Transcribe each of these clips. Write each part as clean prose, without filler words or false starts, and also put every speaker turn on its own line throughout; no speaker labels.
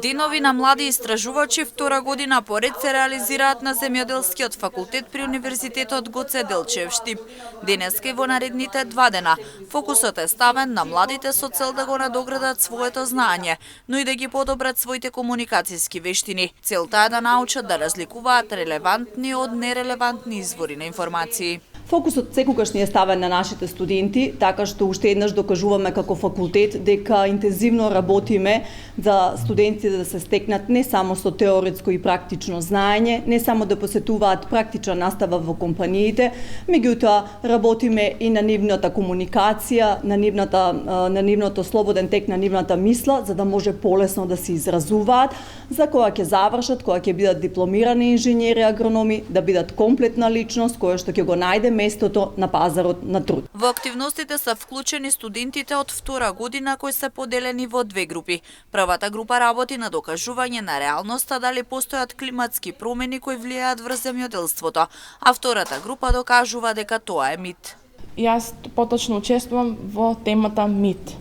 Денови на млади истражувачи втора година поред се реализираат на Земјоделскиот факултет при Универзитетот Гоце Делчев Штип. Денеска и во наредните 2 дена фокусот е ставен на младите со цел да го надоградат своето знаење, но и да ги подобрат своите комуникацијски вештини. Целта е да научат да разликуваат релевантни од нерелевантни извори на информации.
Фокусот секогаш ни е ставен на нашите студенти, така што уште еднаш докажуваме како факултет дека интензивно работиме за студентите да се стекнат не само со теоретско и практично знаење, не само да посетуваат практична настава во компаниите, меѓутоа работиме и на нивната комуникација, на нивното слободен тек на нивната мисла, за да може полесно да се изразуваат, за кога ќе завршат, кога ќе бидат дипломирани инженери, агрономи, да бидат комплетна личност која што ќе го најде местото на пазарот на труд.
Во активностите се вклучени студентите од втора година кои се поделени во 2 групи. Првата група работи на докажување на реалноста дали постојат климатски промени кои влијаат врз земјоделството, а втората група докажува дека тоа е мит.
Јас поточно учествувам во темата мит.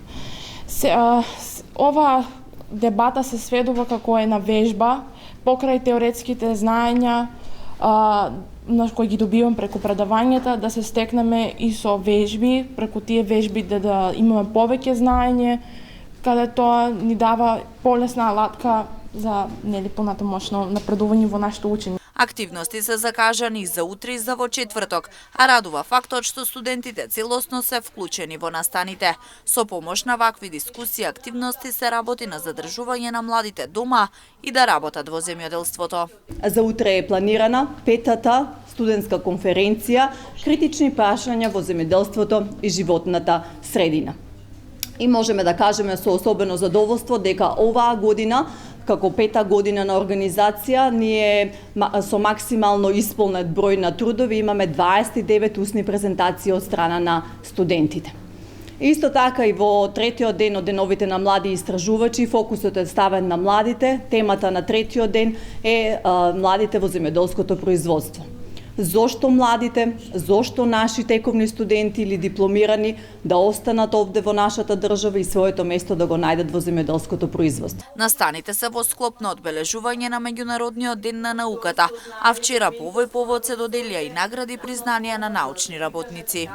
Ова дебата се сведува како една вежба покрај теоретските знаења на кои ги добивам преку предавањата, да се стекнеме и со вежби, преку тие вежби да имаме повеќе знаење, каде тоа ни дава полесна алатка за понатамошно напредување во нашето учење.
Активности се закажани за утре и за во четврток, а радува фактот што студентите целосно се вклучени во настаните. Со помош на вакви дискусии и активности се работи на задржување на младите дома и да работат во земјоделството.
За утре е планирана 5-та студентска конференција критични прашања во земјоделството и животната средина. И можеме да кажеме со особено задоволство дека оваа година, како 5-та година на организација, ние со максимално исполнет број на трудови имаме 29 устни презентации од страна на студентите. Исто така и во третиот ден од деновите на млади истражувачи, фокусот е ставен на младите. Темата на третиот ден е младите во земјоделското производство. Зошто младите, зошто наши тековни студенти или дипломирани да останат овде во нашата држава и своето место да го најдат во земјоделското производство.
Настаните се во склоп на одбележување на Меѓународниот ден на науката, а вчера по овој повод се доделија и награди и признанија на научни работници.